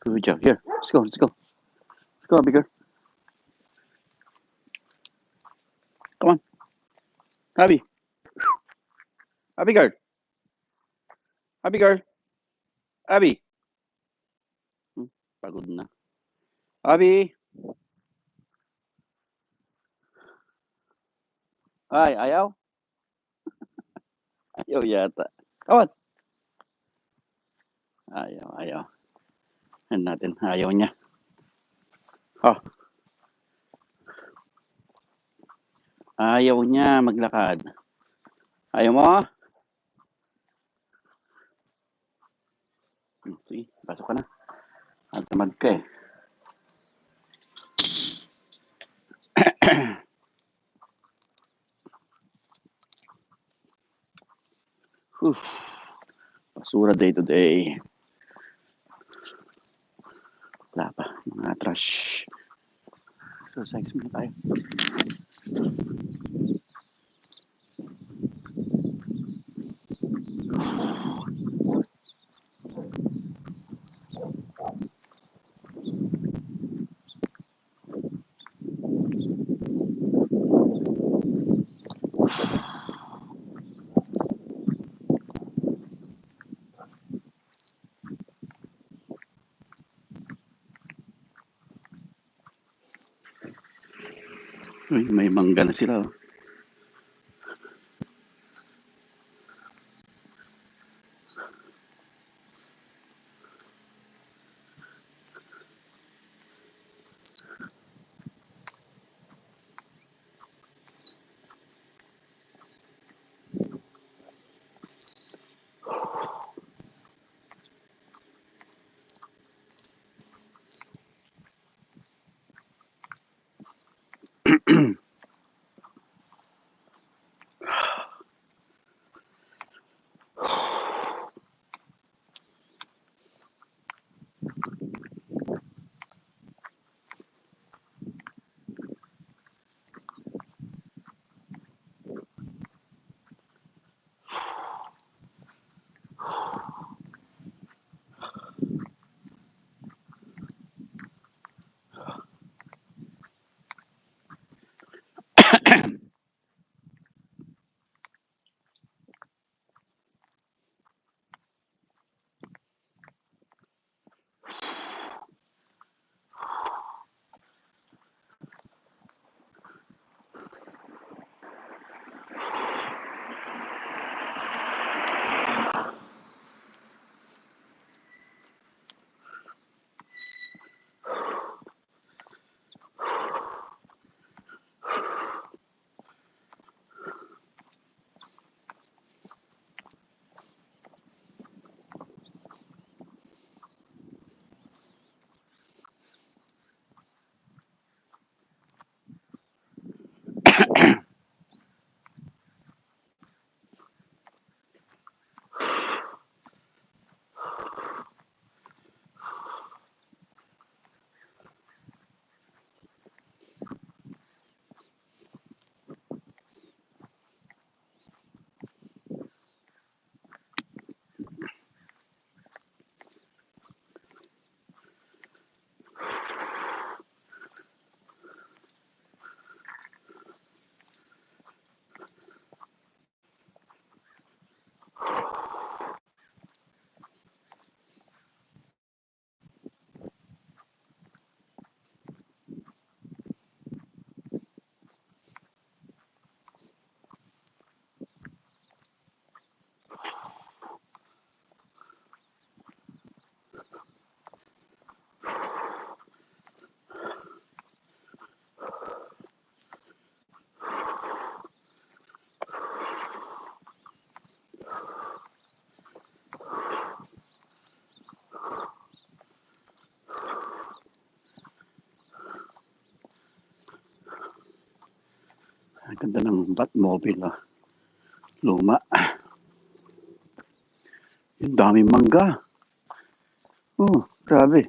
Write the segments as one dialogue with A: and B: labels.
A: Good job. Here, let's go. Let's go. Let's go, Abby girl. Come on, Abby. Abby girl. Abby girl. Abby. Pagod na. Abby. Ay, ayaw? Ayaw yata. Come on. Ayaw. Yan natin. Ayaw niya. Oh. Ayaw niya maglakad. Ayaw mo? Sige, pasok ka na. At tamad ka eh. Basura day to day. Wala pa. Mga trash. Exercise muna tayo. Uy, may mangga na sila. Oh. Ang ganda ng Batmobile. Ah. Luma. Yung daming mangga. Oh, grabe.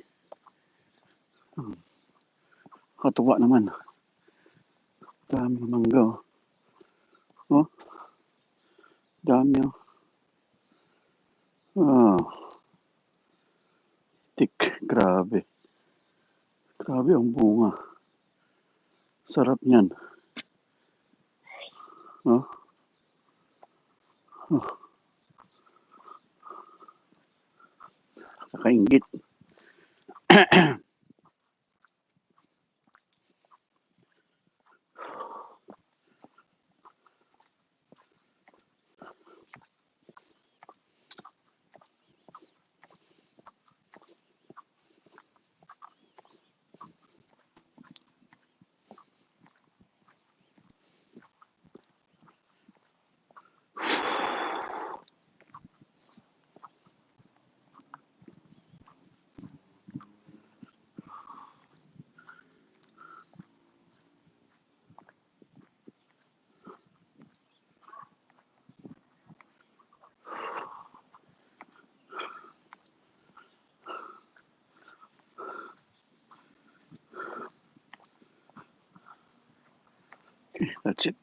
A: Katuwa naman. Daming mangga. Oh. Dami. Oh. Tik. Grabe. Grabe ang bunga. Sarap niyan. Oh, oh, kakaingit. Okay, that's it.